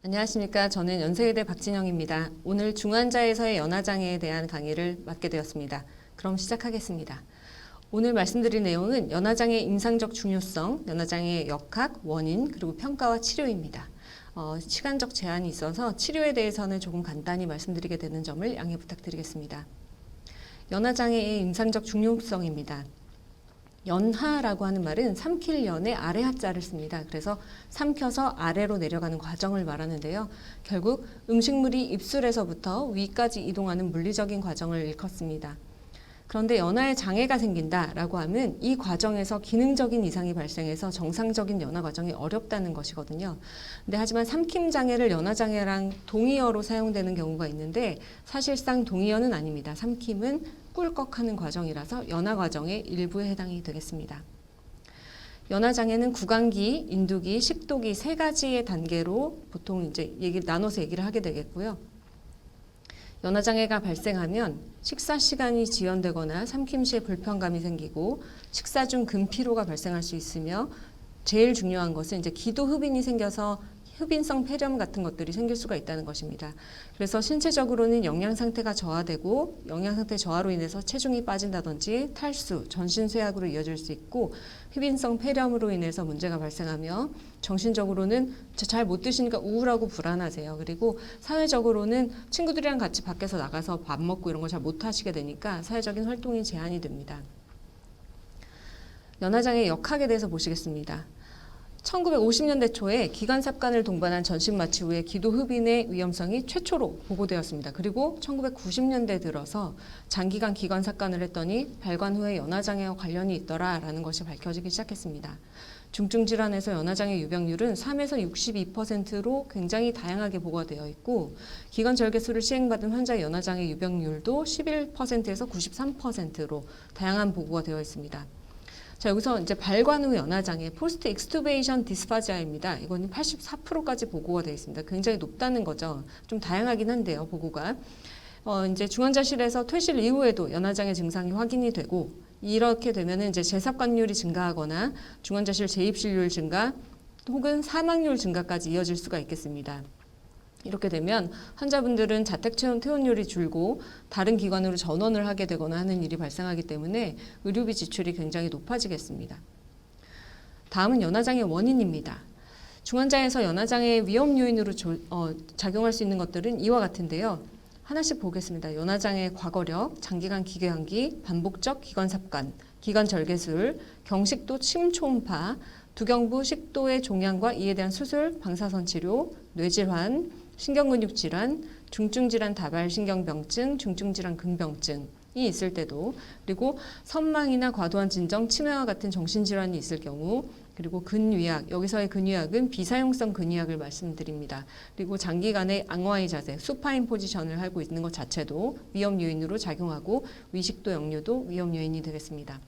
안녕하십니까. 저는 연세의대 박진영입니다. 오늘 중환자에서의 연화장애에 대한 강의를 맡게 되었습니다. 그럼 시작하겠습니다. 오늘 말씀드릴 내용은 연화장애의 임상적 중요성, 연화장애의 역학, 원인, 그리고 평가와 치료입니다. 시간적 제한이 있어서 치료에 대해서는 조금 간단히 말씀드리게 되는 점을 양해 부탁드리겠습니다. 연화장애의 임상적 중요성입니다. 연하라고 하는 말은 삼킬 연의 아래 하자를 씁니다. 그래서 삼켜서 아래로 내려가는 과정을 말하는데요. 결국 음식물이 입술에서부터 위까지 이동하는 물리적인 과정을 일컫습니다. 그런데 연화에 장애가 생긴다라고 하면 이 과정에서 기능적인 이상이 발생해서 정상적인 연화 과정이 어렵다는 것이거든요. 근데 하지만 삼킴 장애를 연화 장애랑 동의어로 사용되는 경우가 있는데 사실상 동의어는 아닙니다. 삼킴은 꿀꺽하는 과정이라서 연화 과정의 일부에 해당이 되겠습니다. 연화 장애는 구강기, 인두기, 식도기 세 가지의 단계로 보통 이제 나눠서 얘기를 하게 되겠고요. 연화장애가 발생하면 식사 시간이 지연되거나 삼킴 시에 불편감이 생기고 식사 중 근피로가 발생할 수 있으며 제일 중요한 것은 이제 기도 흡인이 생겨서 흡인성 폐렴 같은 것들이 생길 수가 있다는 것입니다. 그래서 신체적으로는 영양 상태가 저하되고 영양 상태 저하로 인해서 체중이 빠진다든지 탈수, 전신 쇠약으로 이어질 수 있고 흡인성 폐렴으로 인해서 문제가 발생하며 정신적으로는 잘 못 드시니까 우울하고 불안하세요. 그리고 사회적으로는 친구들이랑 같이 밖에서 나가서 밥 먹고 이런 걸 잘 못 하시게 되니까 사회적인 활동이 제한이 됩니다. 연화장애 역학에 대해서 보시겠습니다. 1950년대 초에 기관삽관을 동반한 전신 마취 후에 기도 흡인의 위험성이 최초로 보고되었습니다. 그리고 1990년대 들어서 장기간 기관삽관을 했더니 발관 후에 연화장애와 관련이 있더라라는 것이 밝혀지기 시작했습니다. 중증질환에서 연화장애 유병률은 3에서 62%로 굉장히 다양하게 보고되어 있고 기관절개술을 시행받은 환자의 연화장애 유병률도 11%에서 93%로 다양한 보고가 되어 있습니다. 자, 여기서 이제 발관 후 연화장애, 포스트 익스투베이션 디스파지아입니다. 이거는 84%까지 보고가 되어 있습니다. 굉장히 높다는 거죠. 좀 다양하긴 한데요, 보고가. 이제 중환자실에서 퇴실 이후에도 연화장애 증상이 확인이 되고, 이렇게 되면은 이제 재삽관율이 증가하거나 중환자실 재입실률 증가, 혹은 사망률 증가까지 이어질 수가 있겠습니다. 이렇게 되면 환자분들은 자택 퇴원율이 줄고 다른 기관으로 전원을 하게 되거나 하는 일이 발생하기 때문에 의료비 지출이 굉장히 높아지겠습니다. 다음은 연화장애 원인입니다. 중환자에서 연화장애의 위험 요인으로 작용할 수 있는 것들은 이와 같은데요. 하나씩 보겠습니다. 연화장애 과거력, 장기간 기괴환기, 반복적 기관삽관, 기관절개술, 경식도 침초음파, 두경부 식도의 종양과 이에 대한 수술, 방사선 치료, 뇌질환, 신경근육질환, 중증질환 다발신경병증, 중증질환 근병증이 있을 때도, 그리고 선망이나 과도한 진정, 치매와 같은 정신질환이 있을 경우, 그리고 근위약, 여기서의 근위약은 비사용성 근위약을 말씀드립니다. 그리고 장기간의 앙와이 자세, 수파인 포지션을 하고 있는 것 자체도 위험 요인으로 작용하고 위식도 역류도 위험 요인이 되겠습니다.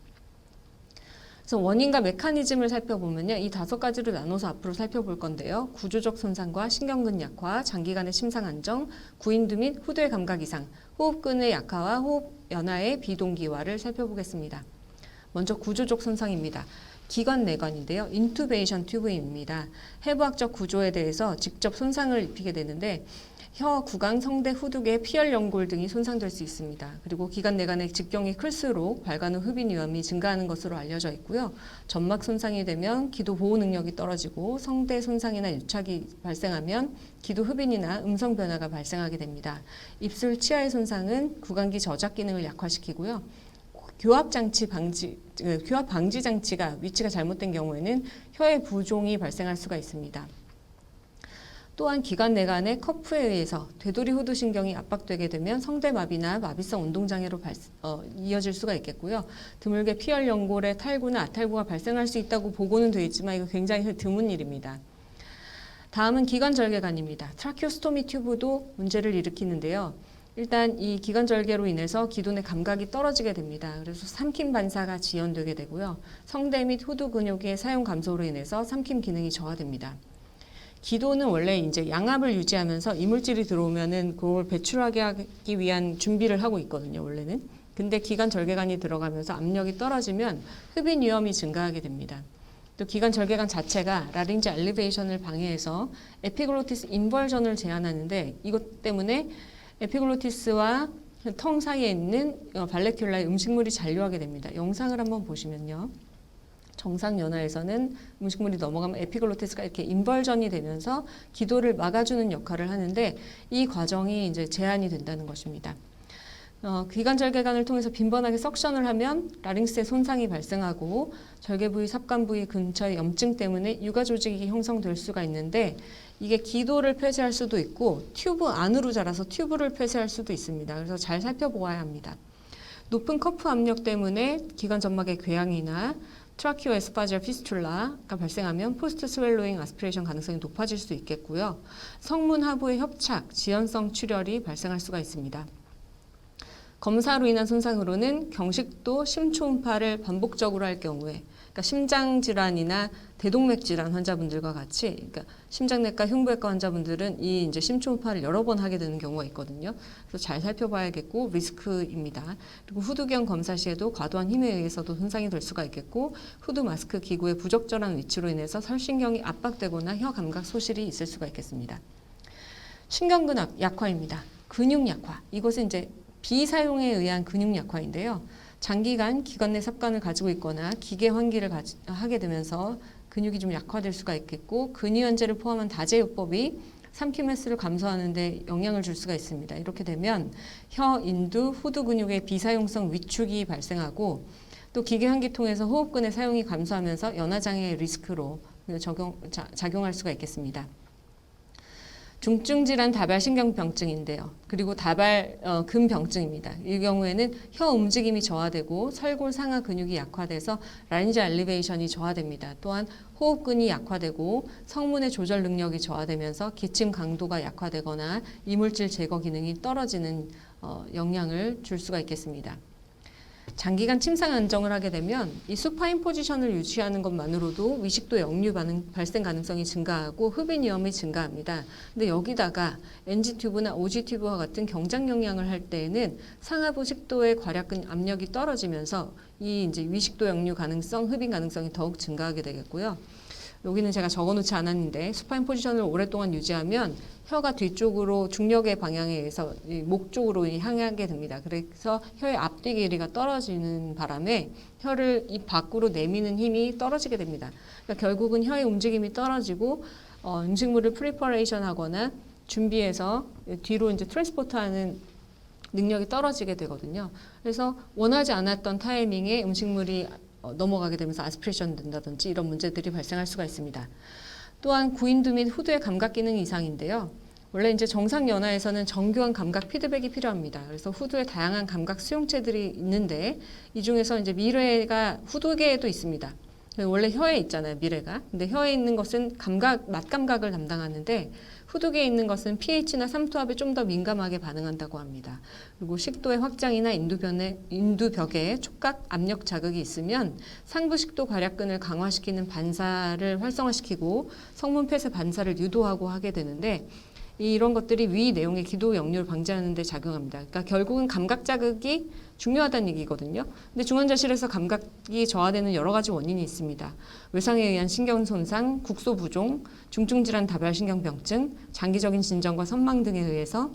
그래서 원인과 메커니즘을 살펴보면요. 이 5가지로 나눠서 앞으로 살펴볼 건데요. 구조적 손상과 신경근 약화, 장기간의 심상 안정, 구인두 및 후두의 감각 이상, 호흡근의 약화와 호흡 연화의 비동기화를 살펴보겠습니다. 먼저 구조적 손상입니다. 기관 내관인데요. 인투베이션 튜브입니다. 해부학적 구조에 대해서 직접 손상을 입히게 되는데 혀, 구강, 성대, 후두개, 피열 연골 등이 손상될 수 있습니다. 그리고 기관 내관의 직경이 클수록 발관 후 흡인 위험이 증가하는 것으로 알려져 있고요. 점막 손상이 되면 기도 보호 능력이 떨어지고 성대 손상이나 유착이 발생하면 기도 흡인이나 음성 변화가 발생하게 됩니다. 입술 치아의 손상은 구강기 저작 기능을 약화시키고요. 교합 방지 장치가 위치가 잘못된 경우에는 혀의 부종이 발생할 수가 있습니다. 또한 기관 내관의 커프에 의해서 되돌이 후두 신경이 압박되게 되면 성대마비나 마비성 운동장애로 이어질 수가 있겠고요. 드물게 피열 연골의 탈구나 아탈구가 발생할 수 있다고 보고는 되어 있지만 이거 굉장히 드문 일입니다. 다음은 기관절개관입니다. 트라키오스토미 튜브도 문제를 일으키는데요. 일단 이 기관절개로 인해서 기도 내 감각이 떨어지게 됩니다. 그래서 삼킴 반사가 지연되게 되고요. 성대 및 후두 근육의 사용 감소로 인해서 삼킴 기능이 저하됩니다. 기도는 원래 이제 양압을 유지하면서 이물질이 들어오면은 그걸 배출하게 하기 위한 준비를 하고 있거든요, 원래는. 근데 기관 절개관이 들어가면서 압력이 떨어지면 흡인 위험이 증가하게 됩니다. 또 기관 절개관 자체가 라린지 엘리베이션을 방해해서 에피글로티스 인벌전을 제한하는데 이것 때문에 에피글로티스와 텅 사이에 있는 발레큘라의 음식물이 잔류하게 됩니다. 영상을 한번 보시면요. 정상 연화에서는 음식물이 넘어가면 에피글로티스가 이렇게 인벌전이 되면서 기도를 막아주는 역할을 하는데 이 과정이 이제 제한이 된다는 것입니다. 기관 절개관을 통해서 빈번하게 석션을 하면 라링스에 손상이 발생하고 절개 부위, 삽관 부위 근처의 염증 때문에 유가 조직이 형성될 수가 있는데 이게 기도를 폐쇄할 수도 있고 튜브 안으로 자라서 튜브를 폐쇄할 수도 있습니다. 그래서 잘 살펴보아야 합니다. 높은 커프 압력 때문에 기관 점막의 궤양이나 트라키오 에스파지아 피스툴라가 발생하면 포스트 스웰로잉 아스피레이션 가능성이 높아질 수 있겠고요. 성문 하부의 협착, 지연성 출혈이 발생할 수가 있습니다. 검사로 인한 손상으로는 경식도 심초음파를 반복적으로 할 경우에, 그러니까 심장 질환이나 대동맥 질환 환자분들과 같이, 그러니까 심장내과, 흉부외과 환자분들은 이 이제 심초음파를 여러 번 하게 되는 경우가 있거든요. 그래서 잘 살펴봐야겠고 리스크입니다. 그리고 후두경 검사 시에도 과도한 힘에 의해서도 손상이 될 수가 있겠고, 후두 마스크 기구의 부적절한 위치로 인해서 설신경이 압박되거나 혀 감각 소실이 있을 수가 있겠습니다. 신경근 약화입니다. 근육 약화. 이것은 이제 비사용에 의한 근육 약화인데요. 장기간 기관 내 삽관을 가지고 있거나 기계 환기를 하게 되면서 근육이 좀 약화될 수가 있겠고 근위원제를 포함한 다제요법이 삼킴 횟수를 감소하는 데 영향을 줄 수가 있습니다. 이렇게 되면 혀, 인두, 후두 근육의 비사용성 위축이 발생하고 또 기계 환기 통해서 호흡근의 사용이 감소하면서 연화장애의 리스크로 작용할 수가 있겠습니다. 중증질환 다발신경병증인데요. 그리고 다발근병증입니다. 이 경우에는 혀 움직임이 저하되고 설골 상하 근육이 약화돼서 라린지 엘리베이션이 저하됩니다. 또한 호흡근이 약화되고 성문의 조절 능력이 저하되면서 기침 강도가 약화되거나 이물질 제거 기능이 떨어지는 영향을 줄 수가 있겠습니다. 장기간 침상 안정을 하게 되면 이 수파인 포지션을 유지하는 것만으로도 위식도 역류 발생 가능성이 증가하고 흡인 위험이 증가합니다. 근데 여기다가 NG 튜브나 OG 튜브와 같은 경장 영양을 할 때에는 상하부 식도의 괄약근 압력이 떨어지면서 이 이제 위식도 역류 가능성, 흡인 가능성이 더욱 증가하게 되겠고요. 여기는 제가 적어놓지 않았는데 수파인 포지션을 오랫동안 유지하면 혀가 뒤쪽으로 중력의 방향에 의해서 목 쪽으로 향하게 됩니다. 그래서 혀의 앞뒤 길이가 떨어지는 바람에 혀를 입 밖으로 내미는 힘이 떨어지게 됩니다. 그러니까 결국은 혀의 움직임이 떨어지고 음식물을 프리퍼레이션 하거나 준비해서 뒤로 이제 트랜스포트하는 능력이 떨어지게 되거든요. 그래서 원하지 않았던 타이밍에 음식물이 넘어가게 되면서 아스피레이션 된다든지 이런 문제들이 발생할 수가 있습니다. 또한 구인두 및 후두의 감각 기능 이상인데요. 원래 이제 정상 연화에서는 정교한 감각 피드백이 필요합니다. 그래서 후두의 다양한 감각 수용체들이 있는데 이 중에서 이제 미래가 후두계에도 있습니다. 원래 혀에 있잖아요, 미래가. 근데 혀에 있는 것은 맛 감각을 담당하는데 후두계에 있는 것은 pH나 삼투압에 좀 더 민감하게 반응한다고 합니다. 그리고 식도의 확장이나 인두벽에 촉각 압력 자극이 있으면 상부 식도 괄약근을 강화시키는 반사를 활성화시키고 성문 폐쇄 반사를 유도하고 하게 되는데 이런 것들이 위 내용의 기도 역류를 방지하는 데 작용합니다. 그러니까 결국은 감각 자극이 중요하다는 얘기거든요. 근데 중환자실에서 감각이 저하되는 여러 가지 원인이 있습니다. 외상에 의한 신경 손상, 국소 부종, 중증질환 다발신경병증, 장기적인 진정과 선망 등에 의해서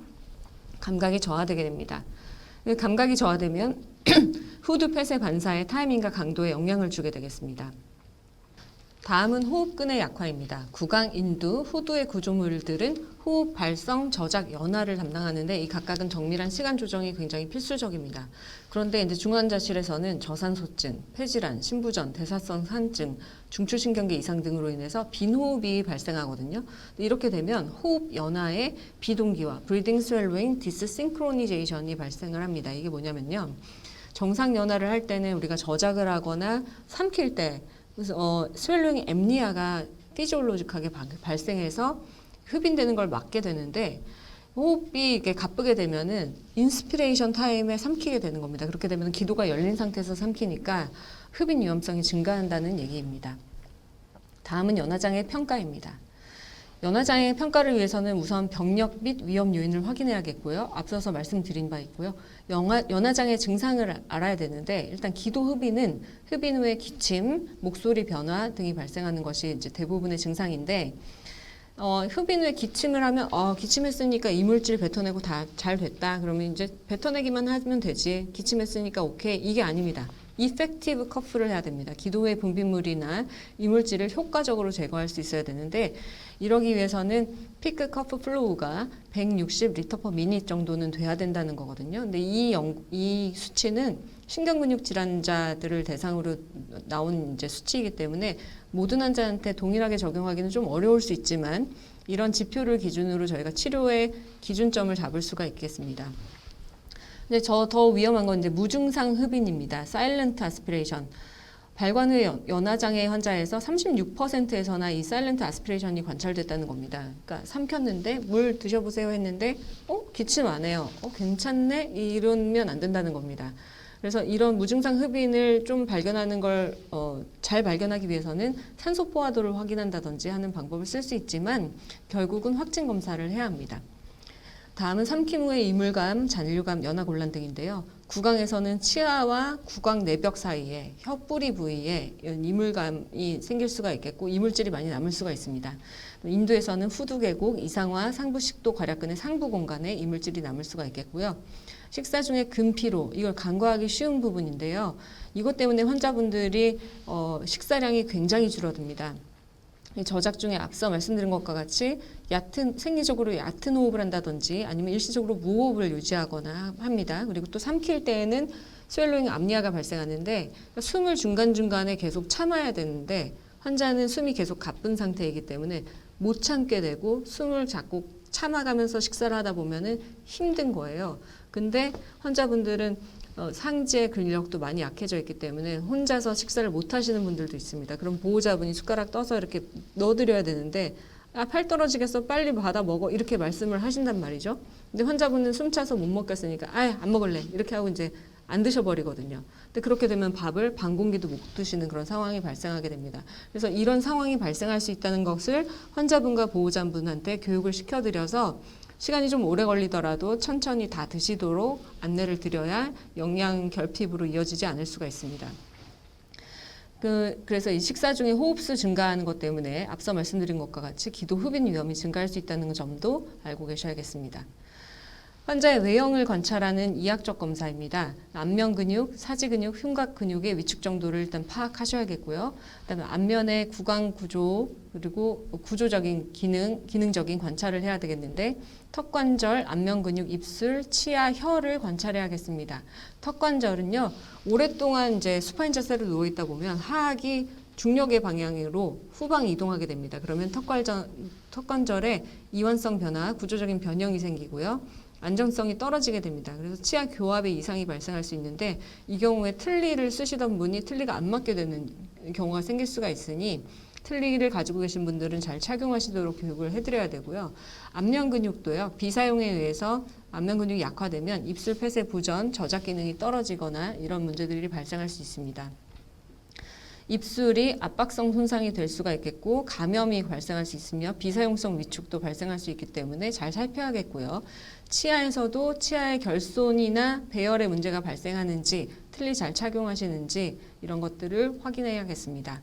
감각이 저하되게 됩니다. 감각이 저하되면 후두 폐쇄 반사의 타이밍과 강도에 영향을 주게 되겠습니다. 다음은 호흡근의 약화입니다. 구강, 인두, 후두의 구조물들은 호흡, 발성, 저작, 연화를 담당하는데 이 각각은 정밀한 시간 조정이 굉장히 필수적입니다. 그런데 이제 중환자실에서는 저산소증, 폐질환, 신부전, 대사성 산증, 중추신경계 이상 등으로 인해서 빈호흡이 발생하거든요. 이렇게 되면 호흡 연화에 비동기화, breathing swallowing dyssynchronization이 발생을 합니다. 이게 뭐냐면요. 정상 연화를 할 때는 우리가 저작을 하거나 삼킬 때 그래서 스웰링 앰니아가 피지올로직하게 발생해서 흡인되는 걸 막게 되는데 호흡이 이렇게 가쁘게 되면은 인스피레이션 타임에 삼키게 되는 겁니다. 그렇게 되면 기도가 열린 상태에서 삼키니까 흡인 위험성이 증가한다는 얘기입니다. 다음은 연화장애 평가입니다. 연화장애 평가를 위해서는 우선 병력 및 위험 요인을 확인해야겠고요. 앞서서 말씀드린 바 있고요. 연화장애 증상을 알아야 되는데 일단 기도 흡인은 흡인 후에 기침, 목소리 변화 등이 발생하는 것이 이제 대부분의 증상인데 흡인 후에 기침을 하면 기침했으니까 이물질 뱉어내고 다 잘 됐다. 그러면 이제 뱉어내기만 하면 되지. 기침했으니까 오케이. 이게 아닙니다. 이펙티브 커프를 해야 됩니다. 기도 후에 분비물이나 이물질을 효과적으로 제거할 수 있어야 되는데 이러기 위해서는 피크 커프 플로우가 160리터 퍼 미닛 정도는 돼야 된다는 거거든요. 근데 이 수치는 신경근육 질환자들을 대상으로 나온 이제 수치이기 때문에 모든 환자한테 동일하게 적용하기는 좀 어려울 수 있지만 이런 지표를 기준으로 저희가 치료의 기준점을 잡을 수가 있겠습니다. 근데 더 위험한 건 이제 무증상 흡인입니다. 사일런트 아스피레이션. 발관 후에 연화장애 환자에서 36%에서나 이 사일런트 아스피레이션이 관찰됐다는 겁니다. 그러니까 삼켰는데 물 드셔보세요 했는데 기침 안 해요. 괜찮네? 이러면 안 된다는 겁니다. 그래서 이런 무증상 흡인을 좀 발견하는 걸 잘 발견하기 위해서는 산소 포화도를 확인한다든지 하는 방법을 쓸 수 있지만 결국은 확진 검사를 해야 합니다. 다음은 삼킴 후의 이물감, 잔류감, 연화곤란 등인데요. 구강에서는 치아와 구강 내벽 사이에 혀뿌리 부위에 이물감이 생길 수가 있겠고 이물질이 많이 남을 수가 있습니다. 인두에서는 후두계곡, 이상화, 상부식도 괄약근의 상부 공간에 이물질이 남을 수가 있겠고요. 식사 중에 근피로, 이걸 간과하기 쉬운 부분인데요. 이것 때문에 환자분들이 식사량이 굉장히 줄어듭니다. 저작 중에 앞서 말씀드린 것과 같이 생리적으로 얕은 호흡을 한다든지 아니면 일시적으로 무호흡을 유지하거나 합니다. 그리고 또 삼킬 때에는 스웰로잉 apnea가 발생하는데 숨을 중간중간에 계속 참아야 되는데 환자는 숨이 계속 가쁜 상태이기 때문에 못 참게 되고 숨을 자꾸 참아가면서 식사를 하다 보면은 힘든 거예요. 근데 환자분들은 상지의 근력도 많이 약해져 있기 때문에 혼자서 식사를 못 하시는 분들도 있습니다. 그럼 보호자분이 숟가락 떠서 이렇게 넣어드려야 되는데 팔 떨어지겠어 빨리 받아 먹어 이렇게 말씀을 하신단 말이죠. 근데 환자분은 숨 차서 못 먹겠으니까 안 먹을래 이렇게 하고 이제 안 드셔버리거든요. 근데 그렇게 되면 밥을 반 공기도 못 드시는 그런 상황이 발생하게 됩니다. 그래서 이런 상황이 발생할 수 있다는 것을 환자분과 보호자분한테 교육을 시켜드려서 시간이 좀 오래 걸리더라도 천천히 다 드시도록 안내를 드려야 영양 결핍으로 이어지지 않을 수가 있습니다. 그래서 이 식사 중에 호흡수 증가하는 것 때문에 앞서 말씀드린 것과 같이 기도 흡인 위험이 증가할 수 있다는 점도 알고 계셔야겠습니다. 환자의 외형을 관찰하는 이학적 검사입니다. 안면 근육, 사지 근육, 흉곽 근육의 위축 정도를 일단 파악하셔야겠고요. 그다음에 안면의 구강 구조 그리고 구조적인 기능적인 관찰을 해야 되겠는데 턱관절, 안면 근육, 입술, 치아, 혀를 관찰해야겠습니다. 턱관절은요 오랫동안 이제 수파인 자세로 누워 있다 보면 하악이 중력의 방향으로 후방 이동하게 됩니다. 그러면 턱관절에 이완성 변화, 구조적인 변형이 생기고요. 안정성이 떨어지게 됩니다. 그래서 치아 교합에 이상이 발생할 수 있는데 이 경우에 틀니를 쓰시던 분이 틀니가 안 맞게 되는 경우가 생길 수가 있으니 틀니를 가지고 계신 분들은 잘 착용하시도록 교육을 해드려야 되고요. 안면 근육도요. 비사용에 의해서 안면 근육이 약화되면 입술 폐쇄 부전, 저작 기능이 떨어지거나 이런 문제들이 발생할 수 있습니다. 입술이 압박성 손상이 될 수가 있겠고 감염이 발생할 수 있으며 비사용성 위축도 발생할 수 있기 때문에 잘 살펴야겠고요. 치아에서도 치아의 결손이나 배열의 문제가 발생하는지 틀니 잘 착용하시는지 이런 것들을 확인해야겠습니다.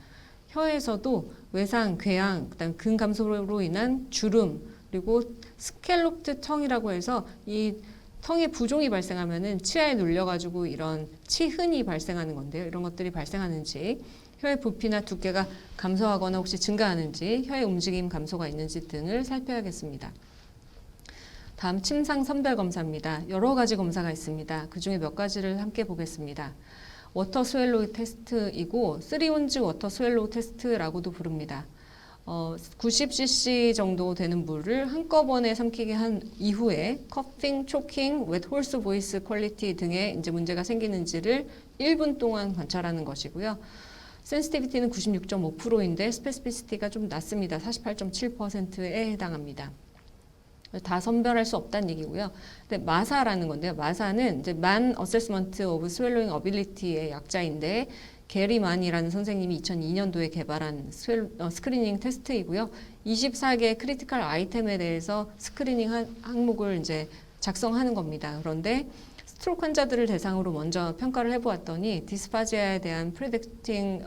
혀에서도 외상, 궤양, 그다음 근 감소로 인한 주름 그리고 스켈롭트 텅이라고 해서 이 텅에 부종이 발생하면은 치아에 눌려가지고 이런 치흔이 발생하는 건데요. 이런 것들이 발생하는지 혀의 부피나 두께가 감소하거나 혹시 증가하는지 혀의 움직임 감소가 있는지 등을 살펴야겠습니다. 다음 침상 선별 검사입니다. 여러 가지 검사가 있습니다. 그 중에 몇 가지를 함께 보겠습니다. 워터 스웰로우 테스트이고 3온즈 워터 스웰로우 테스트라고도 부릅니다. 90cc 정도 되는 물을 한꺼번에 삼키게 한 이후에 커핑, 초킹, 웻 홀스 보이스 퀄리티 등의 이제 문제가 생기는지를 1분 동안 관찰하는 것이고요. 센시티비티는 96.5%인데 스페시피시티가 좀 낮습니다. 48.7%에 해당합니다. 다 선별할 수 없다는 얘기고요. 근데 마사라는 건데요. 마사는 이제 Man Assessment of Swallowing Ability의 약자인데 게리만이라는 선생님이 2002년도에 개발한 스크리닝 테스트이고요. 24개 크리티컬 아이템에 대해서 스크리닝 항목을 이제 작성하는 겁니다. 그런데 스트로크 환자들을 대상으로 먼저 평가를 해보았더니 디스파지아에 대한 프레딕션에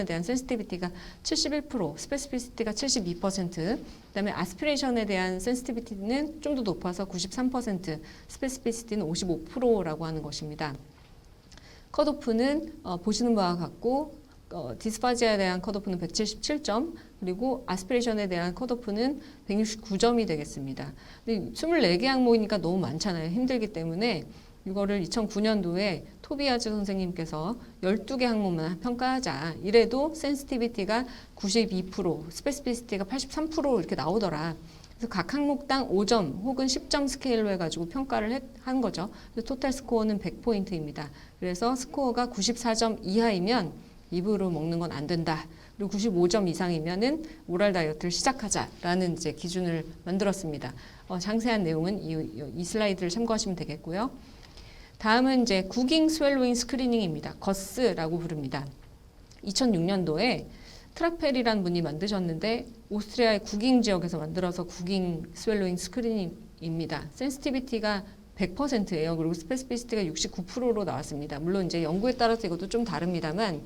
대한 센시티비티가 71%, 스페시피시티가 72%, 그다음에 아스피레이션에 대한 센시티비티는 좀 더 높아서 93%, 스페시피시티는 55%라고 하는 것입니다. 컷오프는 보시는 바와 같고 디스파지아에 대한 컷오프는 177점, 그리고 아스피레이션에 대한 컷오프는 169점이 되겠습니다. 근데 24개 항목이니까 너무 많잖아요. 힘들기 때문에 이거를 2009년도에 토비아즈 선생님께서 12개 항목만 평가하자. 이래도 센시티비티가 92%, 스페시피시티가 83% 이렇게 나오더라. 그래서 각 항목당 5점 혹은 10점 스케일로 해가지고 평가를 한 거죠. 토탈 스코어는 100포인트입니다. 그래서 스코어가 94점 이하이면 입으로 먹는 건 안 된다. 그리고 95점 이상이면은 오랄 다이어트를 시작하자라는 이제 기준을 만들었습니다. 상세한 내용은 이 슬라이드를 참고하시면 되겠고요. 다음은 이제 구깅 스웰로잉 스크리닝입니다. 거스라고 부릅니다. 2006년도에 트라펠이라는 분이 만드셨는데 오스트리아의 구깅 지역에서 만들어서 구깅 스웰로잉 스크리닝입니다. 센시티비티가 100%예요. 그리고 스페시피시티가 69%로 나왔습니다. 물론 이제 연구에 따라서 이것도 좀 다릅니다만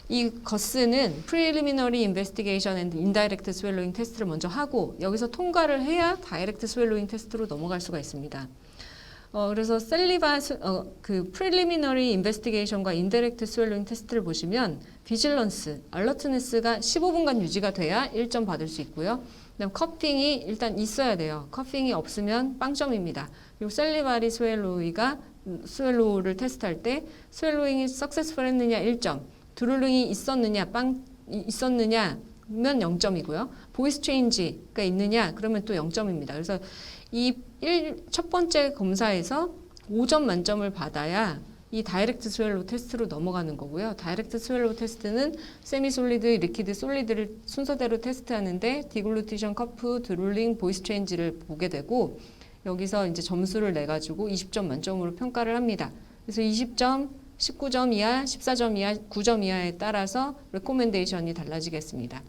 이 거스는 Preliminary Investigation and Indirect Swallowing 테스트를 먼저 하고 여기서 통과를 해야 Direct Swallowing 테스트로 넘어갈 수가 있습니다. 그래서 셀리바 그 Preliminary Investigation과 Indirect Swallowing 테스트를 보시면 비질런스, 알러트네스가 15분간 유지가 돼야 1점 받을 수 있고요. 그다음 커핑이 일단 있어야 돼요. 커핑이 없으면 빵점입니다. 그리고 셀리바리 스웰로우를 테스트할 때 스웰로잉이 석세스풀 했느냐 1점, 드룰링이 있었느냐면 0점이고요. 보이스 체인지가 있느냐 그러면 또 0점입니다. 그래서 이 첫 번째 검사에서 5점 만점을 받아야 이 다이렉트 스웰로우 테스트로 넘어가는 거고요. 다이렉트 스웰로우 테스트는 세미 솔리드, 리퀴드, 솔리드를 순서대로 테스트하는데 디글루티션, 커프, 드룰링, 보이스 체인지를 보게 되고 여기서 이제 점수를 내 가지고 20점 만점으로 평가를 합니다. 그래서 20점, 19점 이하, 14점 이하, 9점 이하에 따라서 레코멘데이션이 달라지겠습니다.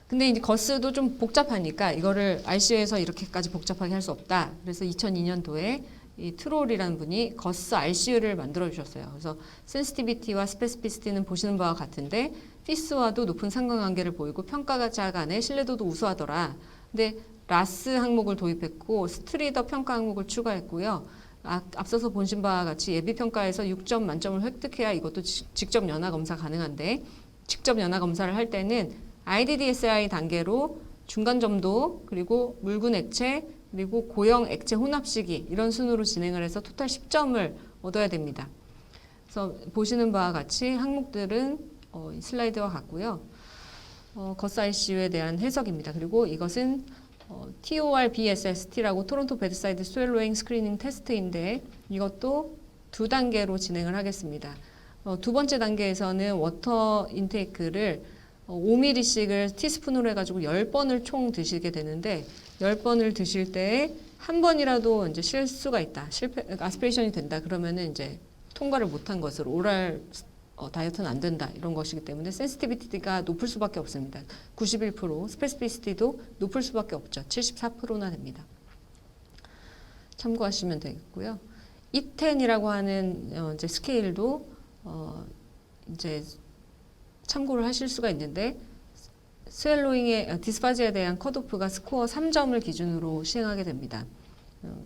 근데 이제 거스도 좀 복잡하니까 이거를 RCU에서 이렇게까지 복잡하게 할 수 없다. 그래서 2002년도에 이 트롤이라는 분이 거스 RCU를 만들어 주셨어요. 그래서 센시티비티와 스페시피시티는 보시는 바와 같은데 피스와도 높은 상관관계를 보이고 평가자 간의 신뢰도도 우수하더라. 근데 라스 항목을 도입했고 스트리더 평가 항목을 추가했고요. 앞서서 보신 바와 같이 예비평가에서 6점 만점을 획득해야 이것도 직접 연화 검사 가능한데 직접 연화 검사를 할 때는 IDDSI 단계로 중간점도 그리고 묽은 액체 그리고 고형 액체 혼합 시기 이런 순으로 진행을 해서 토탈 10점을 얻어야 됩니다. 그래서 보시는 바와 같이 항목들은 슬라이드와 같고요. 거스 ICU에 대한 해석입니다. 그리고 이것은 TORBSST라고 토론토 베드사이드 스웰로잉 스크리닝 테스트인데 이것도 2단계로 진행을 하겠습니다. 두 번째 단계에서는 워터 인테이크를 5ml씩을 티스푼으로 해가지고 10번을 총 드시게 되는데 10번을 드실 때 한 번이라도 이제 실수가 있다, 아스피레이션이 된다 그러면은 이제 통과를 못한 것으로 오랄 다이어트는 안 된다 이런 것이기 때문에 센시티비티가 높을 수밖에 없습니다. 91%, 스페시피시티도 높을 수밖에 없죠. 74%나 됩니다. 참고하시면 되겠고요. E10이라고 하는 이제 스케일도 이제 참고를 하실 수가 있는데 스웰로잉의 디스파지아에 대한 컷오프가 스코어 3점을 기준으로 시행하게 됩니다.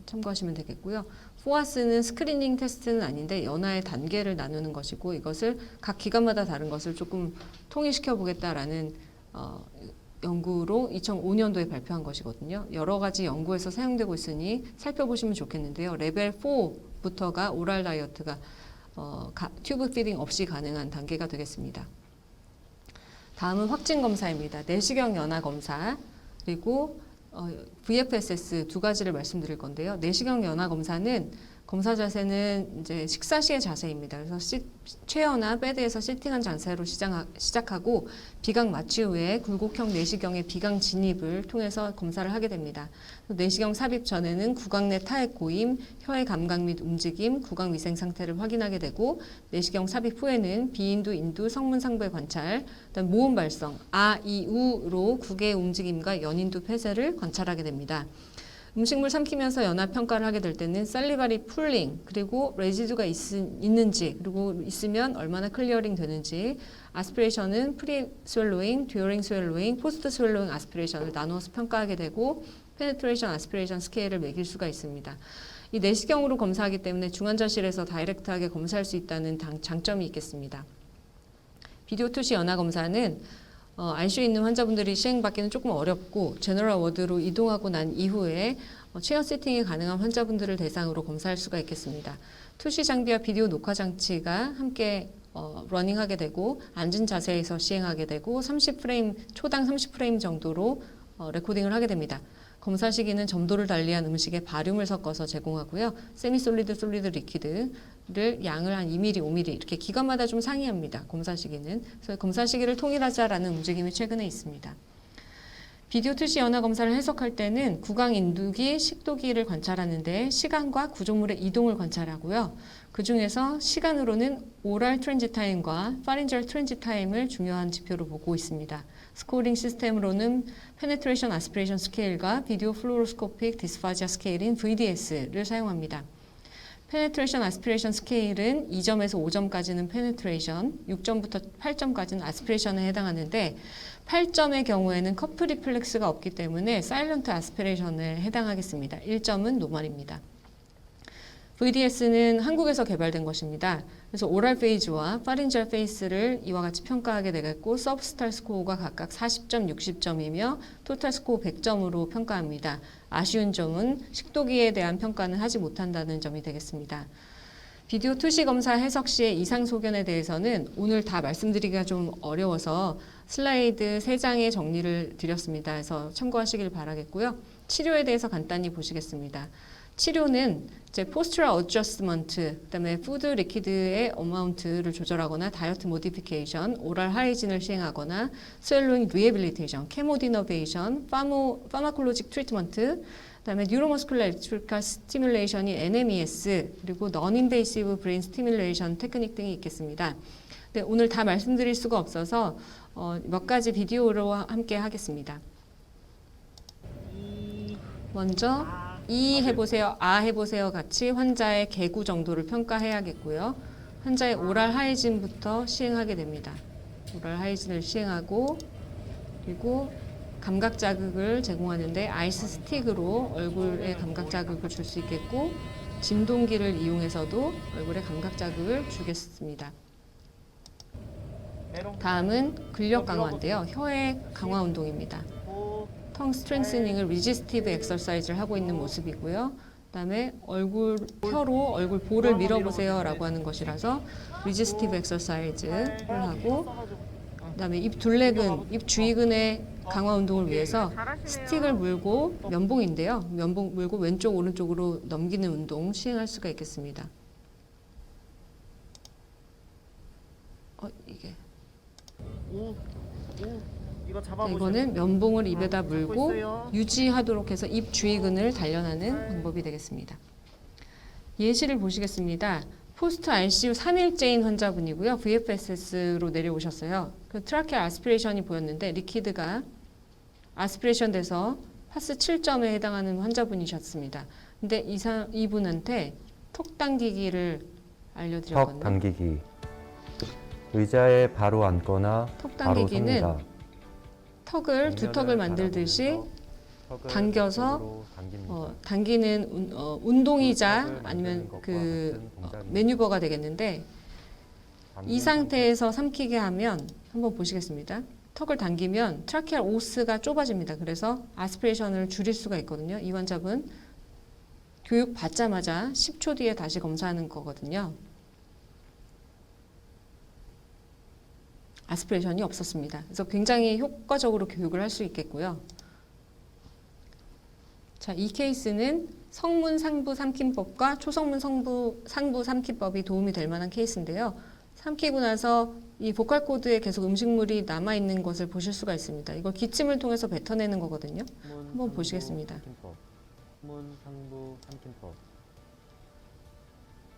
참고하시면 되겠고요. 포아스는 스크리닝 테스트는 아닌데 연화의 단계를 나누는 것이고 이것을 각 기관마다 다른 것을 조금 통일시켜 보겠다라는 연구로 2005년도에 발표한 것이거든요. 여러 가지 연구에서 사용되고 있으니 살펴보시면 좋겠는데요. 레벨 4부터가 오랄 다이어트가 튜브 피딩 없이 가능한 단계가 되겠습니다. 다음은 확진 검사입니다. 내시경 연화 검사 그리고 VFSS 두 가지를 말씀드릴 건데요. 내시경 연화 검사는 검사 자세는 이제 식사 시의 자세입니다. 그래서 체어나 베드에서 시팅한 자세로 시작하고 비강 마취 후에 굴곡형 내시경의 비강 진입을 통해서 검사를 하게 됩니다. 내시경 삽입 전에는 구강 내 타액 고임, 혀의 감각 및 움직임, 구강 위생 상태를 확인하게 되고 내시경 삽입 후에는 비인두, 인두, 성문 상부의 관찰, 그다음 모음 발성, 아, 이, 우로 국의 움직임과 연인두 폐쇄를 관찰하게 됩니다. 음식물 삼키면서 연화 평가를 하게 될 때는 살리바리 풀링, 그리고 레지두가 있는지, 그리고 있으면 얼마나 클리어링 되는지, 아스피레이션은 프리 스웰로잉, 듀어링 스웰로잉, 포스트 스웰로잉 아스피레이션을 나누어서 평가하게 되고 페네트레이션 아스피레이션 스케일을 매길 수가 있습니다. 이 내시경으로 검사하기 때문에 중환자실에서 다이렉트하게 검사할 수 있다는 장점이 있겠습니다. 비디오 투시 연화 검사는 ICU에 있는 환자분들이 시행받기는 조금 어렵고 제너럴 워드로 이동하고 난 이후에 체어 세팅이 가능한 환자분들을 대상으로 검사할 수가 있겠습니다. 투시 장비와 비디오 녹화 장치가 함께 러닝하게 되고 앉은 자세에서 시행하게 되고 30프레임, 초당 30프레임 정도로 레코딩을 하게 됩니다. 검사 시기는 점도를 달리한 음식에 바륨을 섞어서 제공하고요. 세미솔리드, 솔리드, 리퀴드를 양을 한 2mm, 5mm 이렇게 기관마다 좀 상이합니다. 검사 시기는. 그래서 검사 시기를 통일하자라는 움직임이 최근에 있습니다. 비디오 투시 연화 검사를 해석할 때는 구강 인두기, 식도기를 관찰하는데 시간과 구조물의 이동을 관찰하고요. 그 중에서 시간으로는 오랄 트랜짓 타임과 파린젤 트랜짓 타임을 중요한 지표로 보고 있습니다. 스코어링 시스템으로는 페네트레이션 아스피레이션 스케일과 비디오 플루로스코픽 디스파지아 스케일인 VDS를 사용합니다. 페네트레이션 아스피레이션 스케일은 2점에서 5점까지는 페네트레이션, 6점부터 8점까지는 아스피레이션에 해당하는데 8점의 경우에는 커플 리플렉스가 없기 때문에 사일런트 아스피레이션에 해당하겠습니다. 1점은 노멀입니다. VDS는 한국에서 개발된 것입니다. 그래서 오랄 페이즈와 파린젤 페이스를 이와 같이 평가하게 되겠고 서브스탈 스코어가 각각 40점, 60점이며 토탈 스코어 100점으로 평가합니다. 아쉬운 점은 식도기에 대한 평가는 하지 못한다는 점이 되겠습니다. 비디오 투시 검사 해석 시의 이상 소견에 대해서는 오늘 다 말씀드리기가 좀 어려워서 슬라이드 3장의 정리를 드렸습니다. 그래서 참고하시길 바라겠고요. 치료에 대해서 간단히 보시겠습니다. 치료는 이제 포스처럴 어저스먼트, 그다음에 푸드 리퀴드의 어마운트를 조절하거나 다이어트 모디피케이션, 오랄 하이진을 시행하거나 스웰로잉 리해빌리테이션, 케모디너베이션, 파마콜로직 트리트먼트, 그다음에 뉴로머스쿨러 일렉트리컬 스티뮬레이션이 NMES, 그리고 non-invasive brain stimulation 테크닉 등이 있겠습니다. 네, 오늘 다 말씀드릴 수가 없어서 몇 가지 비디오로 함께 하겠습니다. 먼저 이 해보세요, 아 해보세요 같이 환자의 개구 정도를 평가해야겠고요. 환자의 오랄 하이진부터 시행하게 됩니다. 오랄 하이진을 시행하고 그리고 감각 자극을 제공하는데 아이스 스틱으로 얼굴에 감각 자극을 줄 수 있겠고 진동기를 이용해서도 얼굴에 감각 자극을 주겠습니다. 다음은 근력 강화인데요. 혀의 강화 운동입니다. 텅 스트렝스닝을 리지스티브 엑서사이즈를 하고 있는 모습이고요. 그다음에 혀로 얼굴 볼을 밀어보세요 라고 하는 것이라서 리지스티브 엑서사이즈를 하고 그다음에 입 둘레근, 입 주위근의 강화 운동을 위해서 스틱을 물고 면봉인데요. 면봉 물고 왼쪽 오른쪽으로 넘기는 운동 시행할 수가 있겠습니다. 이게 이거는 면봉을 입에다 물고 유지하도록 해서 입 주위근을 단련하는 방법이 되겠습니다. 예시를 보시겠습니다. 포스트 ICU 3일째인 환자분이고요. VFSS로 내려오셨어요. 그 트라케아 아스피레이션이 보였는데 리퀴드가 아스피레이션 돼서 파스 7점에 해당하는 환자분이셨습니다. 근데 이분한테 턱 당기기를 알려드렸거든요. 턱 당기기. 의자에 바로 앉거나 턱 바로 당기기는 섭니다. 턱을 두 턱을 만들듯이 당겨서 당기는 운동이자 아니면 그 매뉴버가 되겠는데 이 상태에서 삼키게 하면 한번 보시겠습니다. 턱을 당기면 트라케알 오스가 좁아집니다. 그래서 아스피레이션을 줄일 수가 있거든요. 이 환자분 교육 받자마자 10초 뒤에 다시 검사하는 거거든요. 아스피레이션이 없었습니다. 그래서 굉장히 효과적으로 교육을 할 수 있겠고요. 자, 이 케이스는 성문 상부 삼킴법과 초성문 상부 삼킴법이 도움이 될 만한 케이스인데요. 삼키고 나서 이 보컬 코드에 계속 음식물이 남아 있는 것을 보실 수가 있습니다. 이걸 기침을 통해서 뱉어내는 거거든요. 한번 보시겠습니다. 숨은 상부 삼킴법.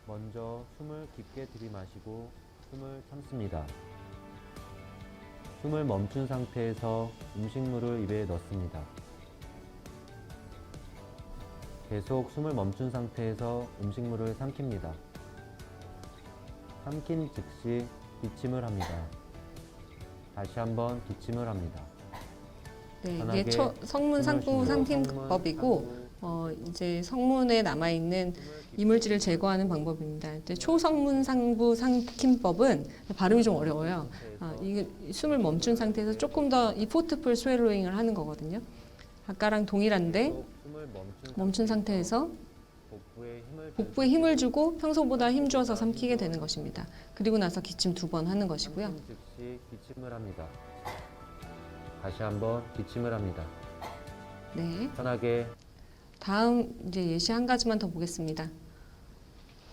먼저 숨을 깊게 들이마시고 숨을 참습니다. 숨을 멈춘 상태에서 음식물을 입에 넣습니다. 계속 숨을 멈춘 상태에서 음식물을 삼킵니다. 삼킨 즉시 기침을 합니다. 다시 한번 기침을 합니다. 네, 편하게 이게 성문 상부 삼킴법이고 이제 성문에 남아 있는 이물질을 제거하는 방법입니다. 이제 초성문 상부 삼킴법은 발음이 좀 어려워요. 이게 숨을 멈춘 상태에서 조금 더 이 포트풀 스웰로잉을 하는 거거든요. 아까랑 동일한데 멈춘 상태에서 복부에 힘을 주고 평소보다 힘 주어서 삼키게 되는 것입니다. 그리고 나서 기침 2번 하는 것이고요. 즉시 기침을 합니다. 다시 한번 기침을 합니다. 네. 편하게. 다음 이제 예시 한 가지만 더 보겠습니다.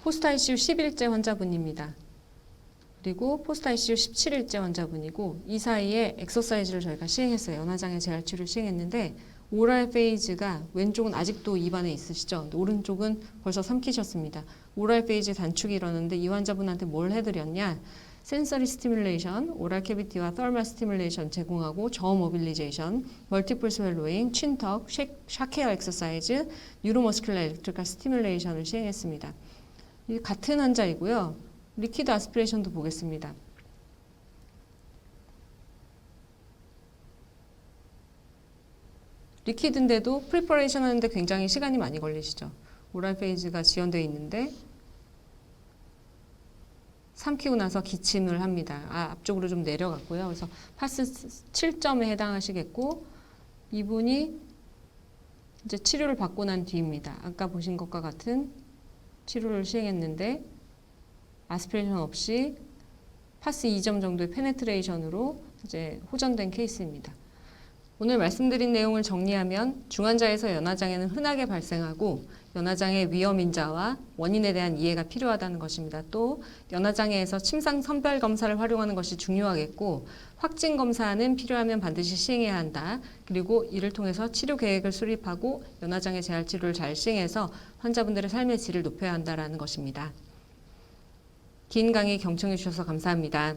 포스트 ICU 10일째 환자분입니다. 그리고 포스트 ICU 17일째 환자분이고 이 사이에 엑서사이즈를 저희가 시행했어요. 연화장애 재활치료를 시행했는데 오랄 페이즈가 왼쪽은 아직도 입안에 있으시죠? 오른쪽은 벌써 삼키셨습니다. 오랄 페이즈 단축이 일어났는데 이 환자분한테 뭘 해드렸냐? 센서리 스티뮬레이션, 오랄 캐비티와 터멀 스티뮬레이션 제공하고 저어 모빌리제이션, 멀티플 스웰로잉, 춘턱, 샤케어 엑서사이즈, 뉴로머스큘러 엘렉트리컬 스티뮬레이션을 시행했습니다. 이 같은 환자이고요. 리퀴드 아스피레이션도 보겠습니다. 리퀴드인데도 프리퍼레이션 하는데 굉장히 시간이 많이 걸리시죠. 오랄 페이즈가 지연되어 있는데 삼키고 나서 기침을 합니다. 앞쪽으로 좀 내려갔고요. 그래서 파스 7점에 해당하시겠고 이분이 이제 치료를 받고 난 뒤입니다. 아까 보신 것과 같은 치료를 시행했는데 아스피레이션 없이 파스 2점 정도의 페네트레이션으로 이제 호전된 케이스입니다. 오늘 말씀드린 내용을 정리하면 중환자에서 연화장애는 흔하게 발생하고 연화장애 위험인자와 원인에 대한 이해가 필요하다는 것입니다. 또 연화장애에서 침상 선별 검사를 활용하는 것이 중요하겠고 확진 검사는 필요하면 반드시 시행해야 한다. 그리고 이를 통해서 치료 계획을 수립하고 연화장애 재활 치료를 잘 시행해서 환자분들의 삶의 질을 높여야 한다는 것입니다. 긴 강의 경청해 주셔서 감사합니다.